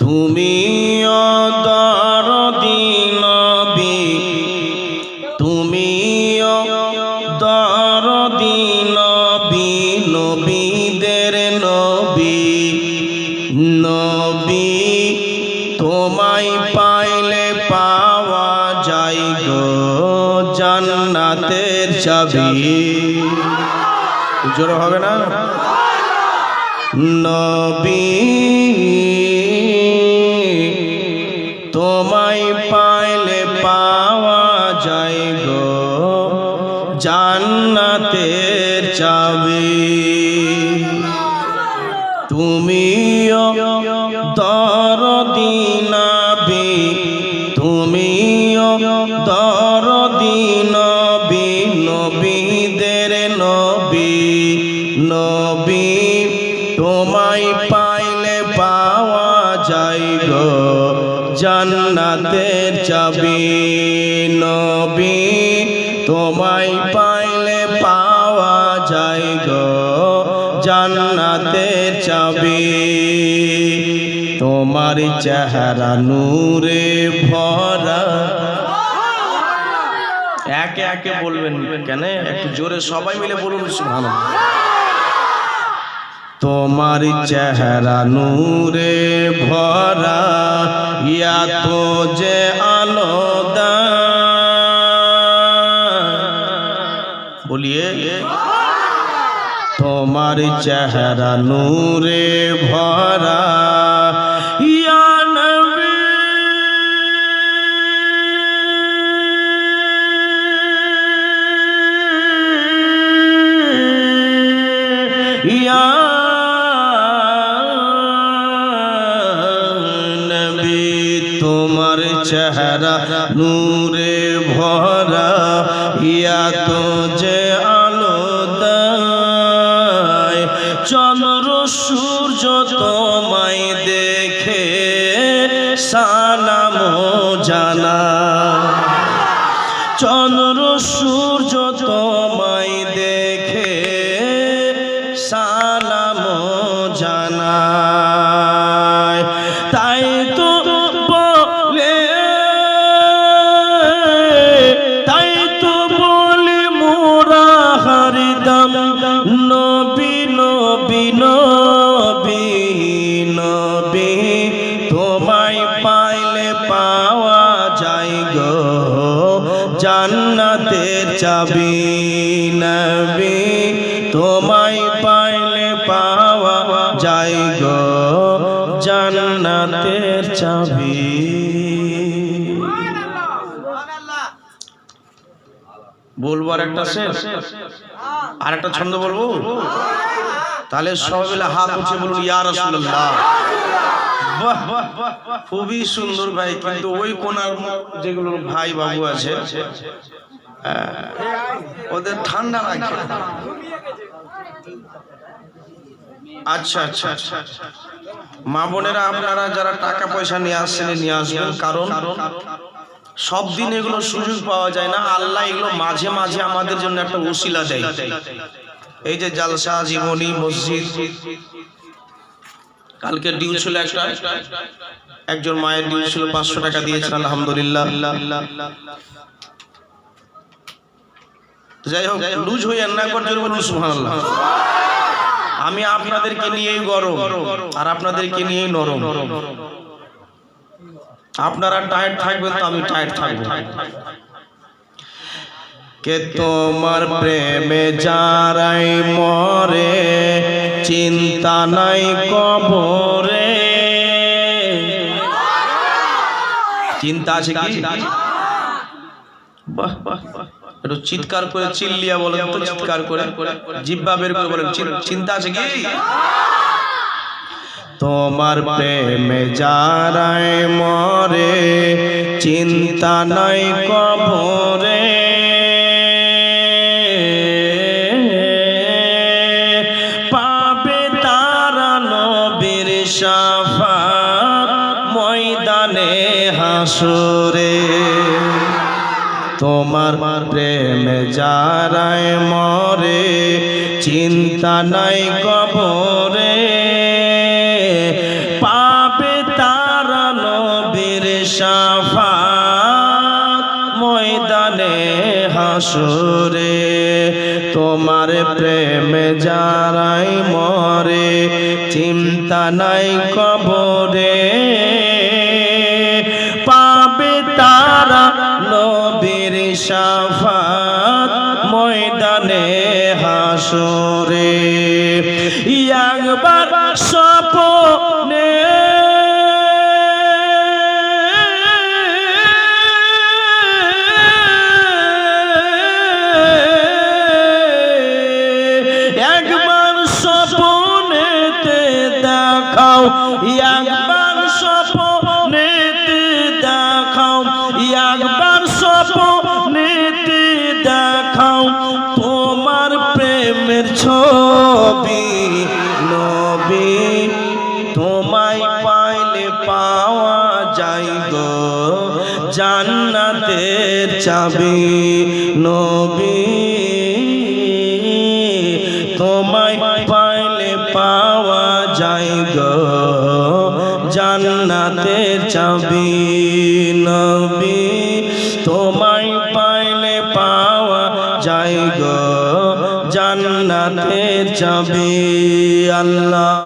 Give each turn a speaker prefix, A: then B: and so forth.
A: তুমি দরদি নবী, তুমি দরদি নবী, নবীদের নবী, নবী তোমায় পাইলে পাওয়া যায় গো জান্নাতের চাবি। জোরে হবে না? নবী তোমায় পাইলে পাওয়া যায় গো জান্নাতের চাবি। তুমিও দরদি নবী, তুমিও দরদি নবী, নবীদের নবী, নবী তোমায় পাইলে পাওয়া যায় গো জান্নাতের চাবি। নবী তোমায় পাইলে পাওয়া যায় গো জান্নাতের চাবি। তোমার চেহারা নূরে ভরা। একে একে বলবেন কেন? একটু জোরে সবাই মিলে বলুন সুবহানাল্লাহ। তোমার চেহারা নূরে ভরা, ইয়া তো যে আলো বলিয়ে। তোমার চেহারা নূরে ভরা, ইয়া নবী ইয়া তোমার চেহারা নূরে ভরা, ইয়া তো যে আলো দেয়। চন্দ্র সূর্য তোমায় দেখে সালাম জানায়। চন্দ্র সূর্য তোমায় দেখে সালাম জানায়। তাই তো নবী নবী নবী নবী তোমায় পাইলে পাওয়া যায় গো জান্নাতের চাবি। নবী তোমায় পাইলে পাওয়া যায় গো জান্নাতের চাবি। বলবো আর একটা শেষ, আর একটা ছন্দ বলবো। তাহলে সবাই মিলে হাত উঠে বলুন ইয়া রাসূলুল্লাহ। বাহ, খুবই সুন্দর ভাই। কিন্তু ওই কোনার যেগুলো ভাই বাবু আছে ওদের ঠান্ডা লাগে। আচ্ছা আচ্ছা, মা বোনেরা আপনারা যারা টাকা পয়সা নিয়ে আসছেন নিয়ে আসবেন, কারণ সব দিন এগুলো সুযোগ পাওয়া যায় না। আল্লাহ এগুলো মাঝে মাঝে আমাদের জন্য একটা ওসিলা দেয়। এই যে জালসা জীবনী মসজিদ, কালকে ডিউ ছিল একটা, একজন মায়ের ডিউ ছিল 500 টাকা দিয়েছেন আলহামদুলিল্লাহ। যাই হোক, লুজ হয়ে না করতে বলুন সুবহানাল্লাহ। আমি আপনাদেরকে নিয়েই গরম আর আপনাদেরকে নিয়েই নরম। আপনারা টায়ার্ড থাকবেন তো আমি টায়ার্ড থাকবো। কে তোমার প্রেমে যারাই মরে, চিন্তা নাই কবরে। চিন্তা আছে কি? বাহ বাহ, একটু চিৎকার করে চিল্লিয়া বলেন তো, চিৎকার করে জিহ্বা বের করে বলেন চিন্তা আছে কি? তোমার প্রেমে যারাই মরে, চিন্তা নাই কবরে। পাবে তারা নবীর শাফাত ময়দানে হাসরে। তোমার প্রেমে যারাই মরে, চিন্তা নাই কবরে। পাবে তারা হাসরে তোমার প্রেমে যারাই মরে চিন্তা নাই কবরে পাবে তারা নবীর শাফাত ময়দানে হাসরে একবার স্বপ্নে একবার স্বপ্নেতে দেখাও একবার স্বপ্নেতে দেখাও একবার স্বপ্নেতে দেখাও তোমার প্রেমের ছবি নবী তোমায় পাইলে পাওয়া যায় গো জান্নাতের চাবি নবী তোমায় পাইলে পাওয়া যায় গো জান্নাতের চাবি নবী তোমায় পাইলে পাওয়া যায় গো জান্নাতের চাবি আল্লাহ।